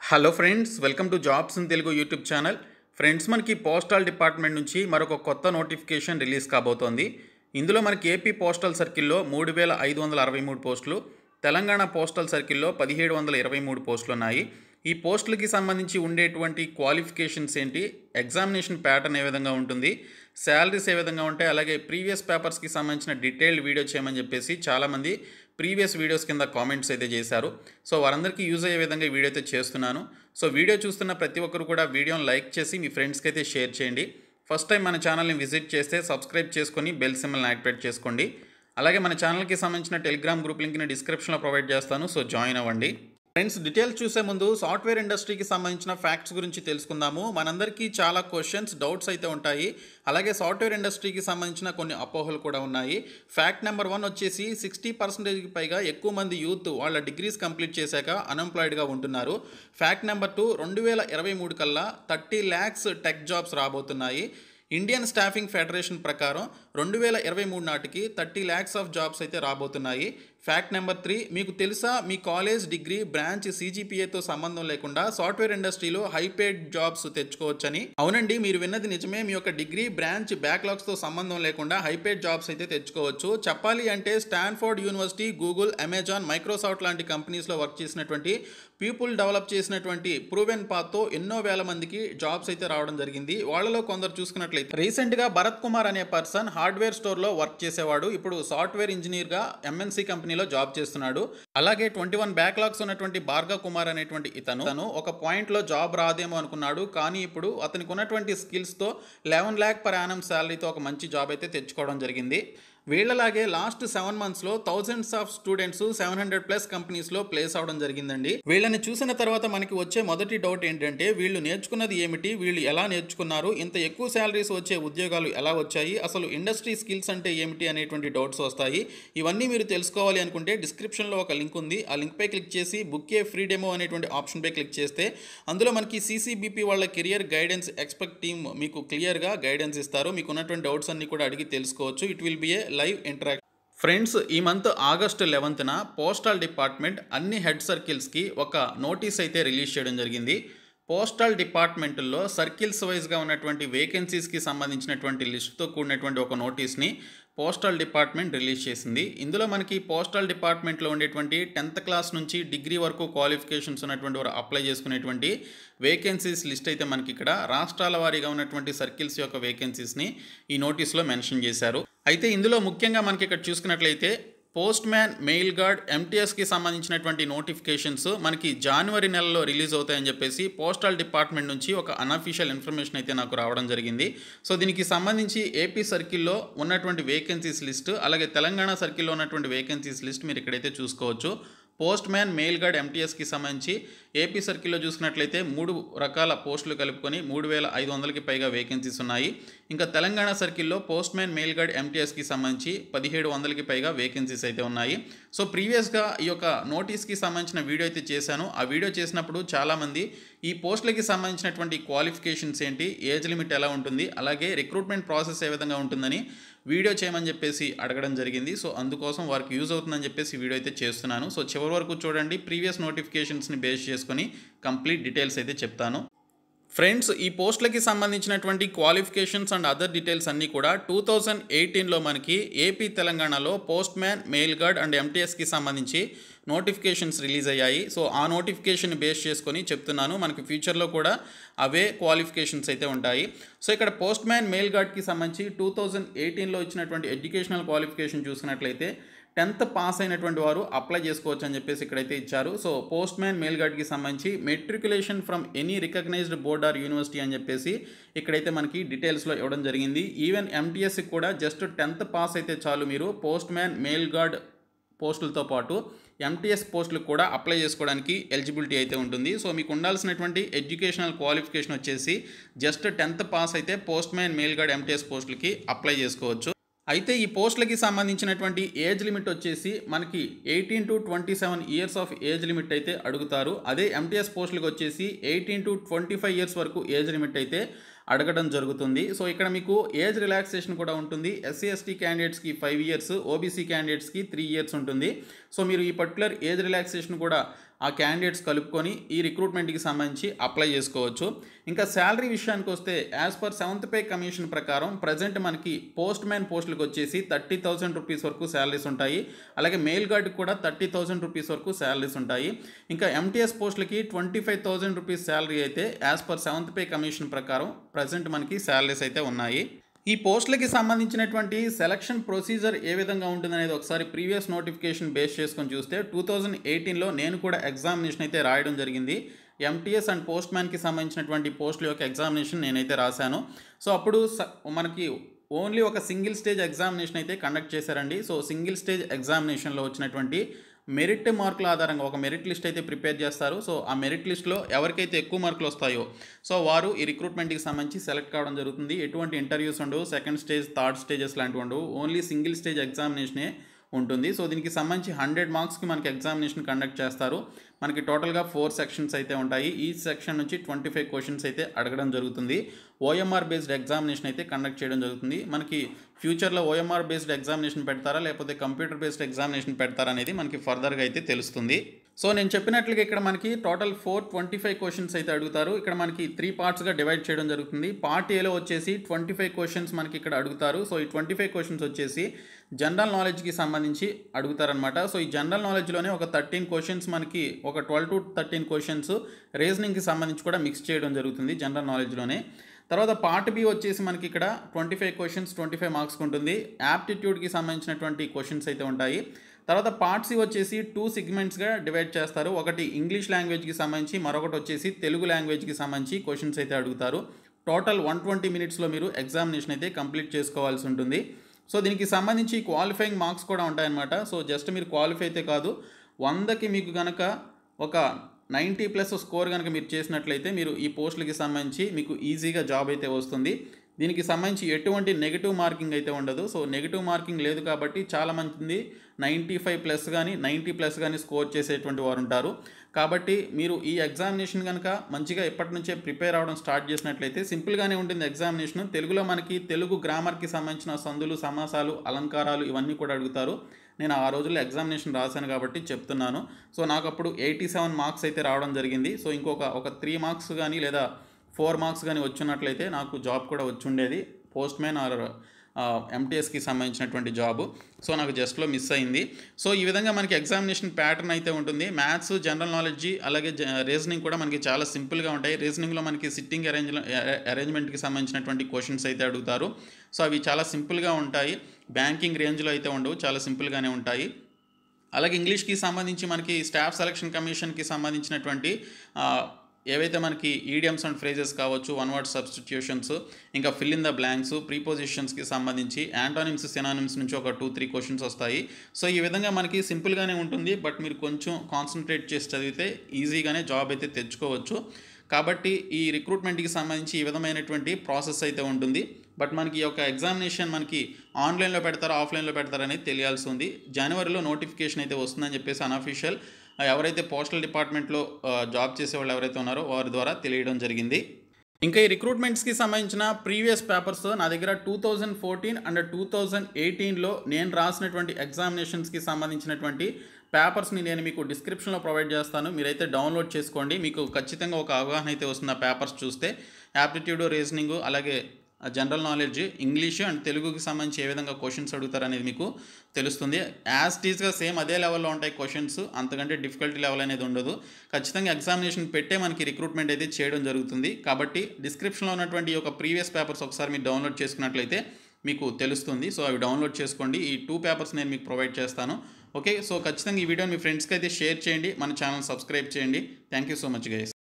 Hello friends, welcome to jobs in Telugu YouTube channel. Friends, మనకి postal department నుంచి మరొక కొత్త నోటిఫికేషన్ రిలీజ్ కాబోతోంది. ఇందులో మనకి ఏపీ పోస్టల్ సర్కిల్లో 3563 పోస్టులు, తెలంగాణ పోస్టల్ సర్కిల్లో 1723 పోస్టులు ఉన్నాయి. ఈ పోస్టులకి సంబంధించి ఉండేటువంటి క్వాలిఫికేషన్స్ ఏంటి, ఎగ్జామినేషన్ ప్యాటర్న్ ఏ విధంగా ఉంటుంది, శాలరీస్ ఏ విధంగా ఉంటాయి, అలాగే ప్రీవియస్ పేపర్స్కి సంబంధించిన డీటెయిల్డ్ వీడియో చేయమని చెప్పేసి చాలామంది ప్రీవియస్ వీడియోస్ కింద కామెంట్స్ అయితే చేశారు. సో వారందరికీ యూజ్ అయ్యే విధంగా ఈ వీడియో అయితే చేస్తున్నాను. సో వీడియో చూస్తున్న ప్రతి ఒక్కరు కూడా వీడియోని లైక్ చేసి మీ ఫ్రెండ్స్కి అయితే షేర్ చేయండి. ఫస్ట్ టైం మన ఛానల్ని విజిట్ చేస్తే సబ్స్క్రైబ్ చేసుకొని బెల్ సింబల్ని యాక్టివేట్ చేసుకోండి. అలాగే మన ఛానల్కి సంబంధించిన టెలిగ్రామ్ గ్రూప్ లింక్ని డిస్క్రిప్షన్లో ప్రొవైడ్ చేస్తాను. సో జాయిన్ అవ్వండి. ఫ్రెండ్స్, డీటెయిల్స్ చూసే ముందు సాఫ్ట్వేర్ ఇండస్ట్రీకి సంబంధించిన ఫ్యాక్ట్స్ గురించి తెలుసుకుందాము. మనందరికీ చాలా క్వశ్చన్స్, డౌట్స్ అయితే ఉంటాయి. అలాగే సాఫ్ట్వేర్ ఇండస్ట్రీకి సంబంధించిన కొన్ని అపోహలు కూడా ఉన్నాయి. ఫ్యాక్ట్ నెంబర్ 1 వచ్చేసి 60%కి పైగా ఎక్కువ మంది యూత్ వాళ్ళ డిగ్రీస్ కంప్లీట్ చేశాక అన్ఎంప్లాయిడ్గా ఉంటున్నారు. ఫ్యాక్ట్ నెంబర్ 2, 2023 కల్లా 30 lakhs టెక్ జాబ్స్ రాబోతున్నాయి. ఇండియన్ స్టాఫింగ్ ఫెడరేషన్ ప్రకారం 2023 నాటికి 30 lakhs ఆఫ్ జాబ్స్ అయితే రాబోతున్నాయి. ఫ్యాక్ట్ నెంబర్ 3, మీకు తెలుసా మీ కాలేజ్, డిగ్రీ, బ్రాంచ్, CGPAతో సంబంధం లేకుండా సాఫ్ట్వేర్ ఇండస్ట్రీలో హై పేడ్ జాబ్స్ తెచ్చుకోవచ్చని. అవునండి, మీరు విన్నది నిజమే. మీ యొక్క డిగ్రీ, బ్రాంచ్, బ్యాక్లాగ్స్తో సంబంధం లేకుండా హై పేడ్ జాబ్స్ అయితే తెచ్చుకోవచ్చు. చెప్పాలి అంటే Stanford university, Google, Amazon, Microsoft లాంటి కంపెనీస్లో వర్క్ చేసినటువంటి పీపుల్ డెవలప్ చేసినటువంటి ప్రూవెన్ పాత్తో ఎన్నో వేల మందికి జాబ్స్ అయితే రావడం జరిగింది. వాళ్ళలో కొందరు చూసుకున్నట్లయితే రీసెంట్గా భరత్ కుమార్ అనే పర్సన్ హార్డ్వేర్ స్టోర్లో వర్క్ చేసేవాడు. ఇప్పుడు సాఫ్ట్వేర్ ఇంజనీర్గా MNC కంపెనీలో జాబ్ చేస్తున్నాడు. అలాగే 21 బ్యాక్లాగ్స్ ఉన్నటువంటి భార్గవ్ కుమార్ అనేటువంటి ఇతను ఒక పాయింట్లో జాబ్ రాదేమో అనుకున్నాడు. కానీ ఇప్పుడు అతనికి ఉన్నటువంటి స్కిల్స్తో 11 lakh per annum శాలరీతో ఒక మంచి జాబ్ అయితే తెచ్చుకోవడం జరిగింది. వీళ్ళలాగే లాస్ట్ 7 monthsలో థౌజండ్స్ ఆఫ్ స్టూడెంట్స్ 700+ కంపెనీస్లో ప్లేస్ అవడం జరిగిందండి. వీళ్ళని చూసిన తర్వాత మనకి వచ్చే మొదటి డౌట్ ఏంటంటే, వీళ్ళు నేర్చుకున్నది ఏమిటి, వీళ్ళు ఎలా నేర్చుకున్నారు, ఇంత ఎక్కువ శాలరీస్ వచ్చే ఉద్యోగాలు ఎలా వచ్చాయి, అసలు ఇండస్ట్రీ స్కిల్స్ అంటే ఏమిటి అనేటువంటి డౌట్స్ వస్తాయి. ఇవన్నీ మీరు తెలుసుకోవాలి అనుకుంటే డిస్క్రిప్షన్లో ఒక లింక్ ఉంది. ఆ లింక్పై క్లిక్ చేసి బుక్ ఏ ఫ్రీ డెమో అనేటువంటి ఆప్షన్పై క్లిక్ చేస్తే అందులో మనకి CCBP వాళ్ళ కెరియర్ గైడెన్స్ ఎక్స్పర్ట్ టీమ్ మీకు క్లియర్గా గైడెన్స్ ఇస్తారు. మీకు ఉన్నటువంటి డౌట్స్ అన్ని కూడా అడిగి తెలుసుకోవచ్చు. It will be A live interact. Friends, ఈ మంత్ August 11న పోస్టల్ డిపార్ట్మెంట్ అన్ని హెడ్ సర్కిల్స్కి ఒక నోటీస్ అయితే రిలీజ్ చేయడం జరిగింది. పోస్టల్ డిపార్ట్మెంట్లో సర్కిల్స్ వైజ్గా ఉన్నటువంటి వేకెన్సీస్కి సంబంధించినటువంటి లిస్ట్తో కూడినటువంటి ఒక నోటీస్ని పోస్టల్ డిపార్ట్మెంట్ రిలీజ్ చేసింది. ఇందులో మనకి పోస్టల్ డిపార్ట్మెంట్లో ఉండేటువంటి 10th క్లాస్ నుంచి డిగ్రీ వరకు క్వాలిఫికేషన్స్ ఉన్నటువంటి వారు అప్లై చేసుకునేటువంటి వేకెన్సీస్ లిస్ట్ అయితే మనకి ఇక్కడ రాష్ట్రాల వారీగా ఉన్నటువంటి సర్కిల్స్ యొక్క వేకెన్సీస్ని ఈ నోటీస్లో మెన్షన్ చేశారు. అయితే ఇందులో ముఖ్యంగా మనకి ఇక్కడ చూసుకున్నట్లయితే పోస్ట్ మ్యాన్, మెయిల్ గార్డ్, MTSకి సంబంధించినటువంటి నోటిఫికేషన్స్ మనకి జనవరి నెలలో రిలీజ్ అవుతాయని చెప్పేసి పోస్టల్ డిపార్ట్మెంట్ నుంచి ఒక అన్అఫీషియల్ ఇన్ఫర్మేషన్ అయితే నాకు రావడం జరిగింది. సో దీనికి సంబంధించి ఏపీ సర్కిల్లో ఉన్నటువంటి వేకెన్సీస్ లిస్ట్, అలాగే తెలంగాణ సర్కిల్లో ఉన్నటువంటి వేకెన్సీస్ లిస్ట్ మీరు ఇక్కడైతే చూసుకోవచ్చు. పోస్ట్ మ్యాన్, మెయిల్ గార్డ్, MTSకి సంబంధించి ఏపీ సర్కిల్లో చూసుకున్నట్లయితే 3 రకాల పోస్టులు కలుపుకొని 3500కి పైగా వేకెన్సీస్ ఉన్నాయి. ఇంకా తెలంగాణ సర్కిల్లో పోస్ట్ మ్యాన్, మెయిల్ గార్డ్, MTSకి సంబంధించి 1700కి పైగా వేకెన్సీస్ అయితే ఉన్నాయి. సో ప్రీవియస్గా ఈ యొక్క నోటీస్కి సంబంధించిన వీడియో అయితే చేశాను. ఆ వీడియో చేసినప్పుడు చాలామంది ఈ పోస్టులకి సంబంధించినటువంటి క్వాలిఫికేషన్స్ ఏంటి, ఏజ్ లిమిట్ ఎలా ఉంటుంది, అలాగే రిక్రూట్మెంట్ ప్రాసెస్ ఏ విధంగా ఉంటుందని వీడియో చేయమని చెప్పేసి అడగడం జరిగింది. సో అందుకోసం వారికి యూజ్ అవుతుందని చెప్పేసి వీడియో అయితే చేస్తున్నాను. సో చివరి వరకు చూడండి. ప్రీవియస్ నోటిఫికేషన్స్ని బేస్ చేసుకొని కంప్లీట్ డీటెయిల్స్ అయితే చెప్తాను. ఫ్రెండ్స్, ఈ పోస్టులకి సంబంధించినటువంటి క్వాలిఫికేషన్స్ అండ్ అదర్ డీటెయిల్స్ అన్నీ కూడా 2018లో మనకి ఏపీ, తెలంగాణలో postman, mail guard and MTSకి సంబంధించి నోటిఫికేషన్స్ రిలీజ్ అయ్యాయి. సో ఆ నోటిఫికేషన్ బేస్ చేసుకొని చెప్తున్నాను. మనకి ఫ్యూచర్లో కూడా అవే క్వాలిఫికేషన్స్ అయితే ఉంటాయి. సో ఇక్కడ పోస్ట్ మ్యాన్, మెయిల్ గార్డ్కి సంబంధించి 2018లో ఇచ్చినటువంటి ఎడ్యుకేషనల్ క్వాలిఫికేషన్ చూసినట్లయితే 10th పాస్ అయినటువంటి వారు అప్లై చేసుకోవచ్చు అని చెప్పేసి ఇక్కడైతే ఇచ్చారు. సో పోస్ట్ మ్యాన్, మెయిల్ గార్డ్కి సంబంధించి matriculation from any recognised board or university అని చెప్పేసి ఇక్కడైతే మనకి డీటెయిల్స్లో ఇవ్వడం జరిగింది. ఈవెన్ MTSకి కూడా జస్ట్ 10th పాస్ అయితే చాలు, మీరు పోస్ట్ మ్యాన్, మెయిల్ గార్డ్ పోస్టులతో పాటు MTS పోస్టులకు కూడా అప్లై చేసుకోవడానికి ఎలిజిబిలిటీ అయితే ఉంటుంది. సో మీకు ఉండాల్సినటువంటి ఎడ్యుకేషనల్ క్వాలిఫికేషన్ వచ్చేసి జస్ట్ 10th పాస్ అయితే post man, mail gourd, MTS పోస్టులకి అప్లై చేసుకోవచ్చు. అయితే ఈ పోస్టులకి సంబంధించినటువంటి ఏజ్ లిమిట్ వచ్చేసి మనకి 18 to 27 years of age limit అయితే అడుగుతారు. అదే MTS పోస్టులకు వచ్చేసి 18 to 25 years వరకు ఏజ్ లిమిట్ అయితే అడగడం జరుగుతుంది. సో ఇక్కడ మీకు ఏజ్ రిలాక్సేషన్ కూడా ఉంటుంది. SC/ST క్యాండిడేట్స్కి 5 years, OBC క్యాండిడేట్స్కి 3 years ఉంటుంది. సో మీరు ఈ పర్టికులర్ ఏజ్ రిలాక్సేషన్ కూడా ఆ క్యాండిడేట్స్ కలుపుకొని ఈ రిక్రూట్మెంట్కి సంబంధించి అప్లై చేసుకోవచ్చు. ఇంకా శాలరీ విషయానికి వస్తే as per 7th pay commission ప్రకారం ప్రజెంట్ మనకి పోస్ట్ మ్యాన్ పోస్టులకు వచ్చేసి 30,000 రూపీస్ వరకు శాలరీస్ ఉంటాయి. అలాగే మెయిల్ గార్డ్కి కూడా 30,000 రూపీస్ వరకు శాలరీస్ ఉంటాయి. ఇంకా ఎంటీఎస్ పోస్టులకి 25,000 రూపీస్ శాలరీ అయితే as per 7th pay commission ప్రకారం ప్రజెంట్ మనకి శాలరీస్ అయితే ఉన్నాయి. ఈ పోస్టులకి సంబంధించినటువంటి సెలక్షన్ ప్రొసీజర్ ఏ విధంగా ఉంటుందనేది ఒకసారి ప్రీవియస్ నోటిఫికేషన్ బేస్ చేసుకొని చూస్తే 2018లో నేను కూడా ఎగ్జామినేషన్ అయితే రాయడం జరిగింది. ఎంటీఎస్ అండ్ పోస్ట్ మ్యాన్కి సంబంధించినటువంటి పోస్టుల యొక్క ఎగ్జామినేషన్ నేనైతే రాశాను. సో అప్పుడు మనకి ఓన్లీ ఒక సింగిల్ స్టేజ్ ఎగ్జామినేషన్ అయితే కండక్ట్ చేశారండి. సో సింగిల్ స్టేజ్ ఎగ్జామినేషన్లో వచ్చినటువంటి మెరిట్ మార్కుల ఆధారంగా ఒక మెరిట్ లిస్ట్ అయితే ప్రిపేర్ చేస్తారు. సో ఆ మెరిట్ లిస్ట్లో ఎవరికైతే ఎక్కువ మార్కులు వస్తాయో సో వారు ఈ రిక్రూట్మెంట్కి సంబంధించి సెలెక్ట్ కావడం జరుగుతుంది. ఎటువంటి ఇంటర్వ్యూస్ ఉండవు, సెకండ్ స్టేజ్, థర్డ్ స్టేజెస్ లాంటివి ఉండవు, ఓన్లీ సింగిల్ స్టేజ్ ఎగ్జామినేషనే ఉంటుంది. సో దీనికి సంబంధించి 100 మార్క్స్కి మనకి ఎగ్జామినేషన్ కండక్ట్ చేస్తారు. మనకి టోటల్గా 4 సెక్షన్స్ అయితే ఉంటాయి. ఈ సెక్షన్ నుంచి 25 క్వశ్చన్స్ అయితే అడగడం జరుగుతుంది. ఓఎంఆర్ బేస్డ్ ఎగ్జామినేషన్ అయితే కండక్ట్ చేయడం జరుగుతుంది. మనకి ఫ్యూచర్లో ఓఎంఆర్ బేస్డ్ ఎగ్జామినేషన్ పెడతారా లేకపోతే కంప్యూటర్ బేస్డ్ ఎగ్జామినేషన్ పెడతారా అనేది మనకి ఫర్దర్గా అయితే తెలుస్తుంది. సో నేను చెప్పినట్లుగా ఇక్కడ మనకి టోటల్ 425 క్వశ్చన్స్ అయితే అడుగుతారు. ఇక్కడ మనకి 3 పార్ట్స్గా డివైడ్ చేయడం జరుగుతుంది. పార్ట్ ఏలో వచ్చేసి 25 క్వశ్చన్స్ మనకి ఇక్కడ అడుగుతారు. సో ఈ 25 క్వశ్చన్స్ వచ్చేసి జనరల్ నాలెడ్జ్కి సంబంధించి అడుగుతారనమాట. సో ఈ జనరల్ నాలెడ్జ్లోనే ఒక 13 క్వశ్చన్స్ మనకి ఒక 12 to 13 క్వశ్చన్స్ రీజనింగ్కి సంబంధించి కూడా మిక్స్ చేయడం జరుగుతుంది జనరల్ నాలెడ్జ్లోనే. తర్వాత పార్ట్ బి వచ్చేసి మనకి ఇక్కడ 25 క్వశ్చన్స్ 25 మార్క్స్కి ఉంటుంది. యాప్టిట్యూడ్కి సంబంధించినటువంటి క్వశ్చన్స్ అయితే ఉంటాయి. తర్వాత పార్ట్ సి వచ్చేసి 2 సెగ్మెంట్స్గా డివైడ్ చేస్తారు. ఒకటి ఇంగ్లీష్ లాంగ్వేజ్కి సంబంధించి, మరొకటి వచ్చేసి తెలుగు లాంగ్వేజ్కి సంబంధించి క్వశ్చన్స్ అయితే అడుగుతారు. టోటల్ 120 మినిట్స్లో మీరు ఎగ్జామినేషన్ అయితే కంప్లీట్ చేసుకోవాల్సి ఉంటుంది. సో దీనికి సంబంధించి క్వాలిఫైయింగ్ మార్క్స్ కూడా ఉంటాయన్నమాట. సో జస్ట్ మీరు క్వాలిఫై అయితే కాదు, 100కి మీకు కనుక ఒక 90+ స్కోర్ కనుక మీరు చేసినట్లయితే మీరు ఈ పోస్టులకి సంబంధించి మీకు ఈజీగా జాబ్ అయితే వస్తుంది. దీనికి సంబంధించి ఎటువంటి నెగిటివ్ మార్కింగ్ అయితే ఉండదు. సో నెగిటివ్ మార్కింగ్ లేదు కాబట్టి చాలామంది 95+ కానీ 90+ కానీ స్కోర్ చేసేటువంటి వారు ఉంటారు. కాబట్టి మీరు ఈ ఎగ్జామినేషన్ కనుక మంచిగా ఎప్పటి నుంచే ప్రిపేర్ అవ్వడం స్టార్ట్ చేసినట్లయితే సింపుల్గానే ఉంటుంది ఎగ్జామినేషన్. తెలుగులో మనకి తెలుగు గ్రామర్కి సంబంధించిన సందులు, సమాసాలు, అలంకారాలు ఇవన్నీ కూడా అడుగుతారు. నేను ఆ రోజుల్లో ఎగ్జామినేషన్ రాశాను కాబట్టి చెప్తున్నాను. సో నాకు అప్పుడు 87 మార్క్స్ అయితే రావడం జరిగింది. సో ఒక 3 మార్క్స్ కానీ లేదా 4 మార్క్స్ కానీ వచ్చినట్లయితే నాకు జాబ్ కూడా వచ్చి ఉండేది, పోస్ట్ మ్యాన్ ఆర్ ఎంటీఎస్కి సంబంధించినటువంటి జాబు. సో నాకు జస్ట్లో మిస్ అయింది. సో ఈ విధంగా మనకి ఎగ్జామినేషన్ ప్యాటర్న్ అయితే ఉంటుంది. మ్యాథ్స్, జనరల్ నాలెడ్జి, అలాగే రీజనింగ్ కూడా మనకి చాలా సింపుల్గా ఉంటాయి. రీజనింగ్లో మనకి సిట్టింగ్ అరేంజ్మెంట్కి సంబంధించినటువంటి క్వశ్చన్స్ అయితే అడుగుతారు. సో అవి చాలా సింపుల్గా ఉంటాయి. బ్యాంకింగ్ రేంజ్లో అయితే ఉండవు, చాలా సింపుల్గానే ఉంటాయి. అలాగే ఇంగ్లీష్కి సంబంధించి మనకి స్టాఫ్ సెలక్షన్ కమిషన్కి సంబంధించినటువంటి ఏవైతే మనకి ఈడియమ్స్ అండ్ ఫ్రేజెస్ కావచ్చు, వన్ వర్డ్ సబ్స్టిట్యూషన్స్, ఇంకా ఫిల్ ఇన్ ద బ్లాంక్స్, ప్రీపోజిషన్స్కి సంబంధించి యాంటోనిమ్స్, సినానిమ్స్ నుంచి ఒక 2-3 క్వశ్చన్స్ వస్తాయి. సో ఈ విధంగా మనకి సింపుల్గానే ఉంటుంది. బట్ మీరు కొంచెం కాన్సన్ట్రేట్ చేసి చదివితే ఈజీగానే జాబ్ అయితే తెచ్చుకోవచ్చు. కాబట్టి ఈ రిక్రూట్మెంట్కి సంబంధించి ఈ విధమైనటువంటి ప్రాసెస్ అయితే ఉంటుంది. బట్ మనకి ఈ యొక్క ఎగ్జామినేషన్ మనకి ఆన్లైన్లో పెడతారా ఆఫ్లైన్లో పెడతారా అనేది తెలియాల్సి ఉంది. జనవరిలో నోటిఫికేషన్ అయితే వస్తుందని చెప్పేసి అనఫీషియల్ ఎవరైతే పోస్టల్ డిపార్ట్మెంట్లో జాబ్ చేసేవాళ్ళు ఎవరైతే ఉన్నారో వారి ద్వారా తెలియడం జరిగింది. ఇంకా ఈ రిక్రూట్మెంట్స్కి సంబంధించిన ప్రీవియస్ పేపర్స్ నా దగ్గర 2014 అండ్ 2018లో నేను రాసినటువంటి ఎగ్జామినేషన్స్కి సంబంధించినటువంటి పేపర్స్ని నేను మీకు డిస్క్రిప్షన్లో ప్రొవైడ్ చేస్తాను. మీరైతే డౌన్లోడ్ చేసుకోండి. మీకు ఖచ్చితంగా ఒక అవగాహన అయితే వస్తుంది ఆ పేపర్స్ చూస్తే. యాప్టిట్యూడ్, రీజనింగ్, అలాగే జనరల్ నాలెడ్జ్, ఇంగ్లీష్ అండ్ తెలుగుకి సంబంధించి ఏ విధంగా క్వశ్చన్స్ అడుగుతారు అనేది మీకు తెలుస్తుంది. యాజ్ టీజ్గా సేమ్ అదే లెవెల్లో ఉంటాయి క్వశ్చన్స్, అంతకంటే డిఫికల్టీ లెవెల్ అనేది ఉండదు. ఖచ్చితంగా ఎగ్జామినేషన్ పెట్టే మనకి రిక్రూట్మెంట్ అయితే చేయడం జరుగుతుంది. కాబట్టి డిస్క్రిప్షన్లో ఉన్నటువంటి ఒక ప్రీవియస్ పేపర్స్ ఒకసారి మీరు డౌన్లోడ్ చేసుకున్నట్లయితే మీకు తెలుస్తుంది. సో అవి డౌన్లోడ్ చేసుకోండి. ఈ 2 పేపర్స్ నేను మీకు ప్రొవైడ్ చేస్తాను. ఓకే, సో ఖచ్చితంగా ఈ వీడియోని మీ ఫ్రెండ్స్కి అయితే షేర్ చేయండి. మన ఛానల్ సబ్స్క్రైబ్ చేయండి. Thank you so much guys.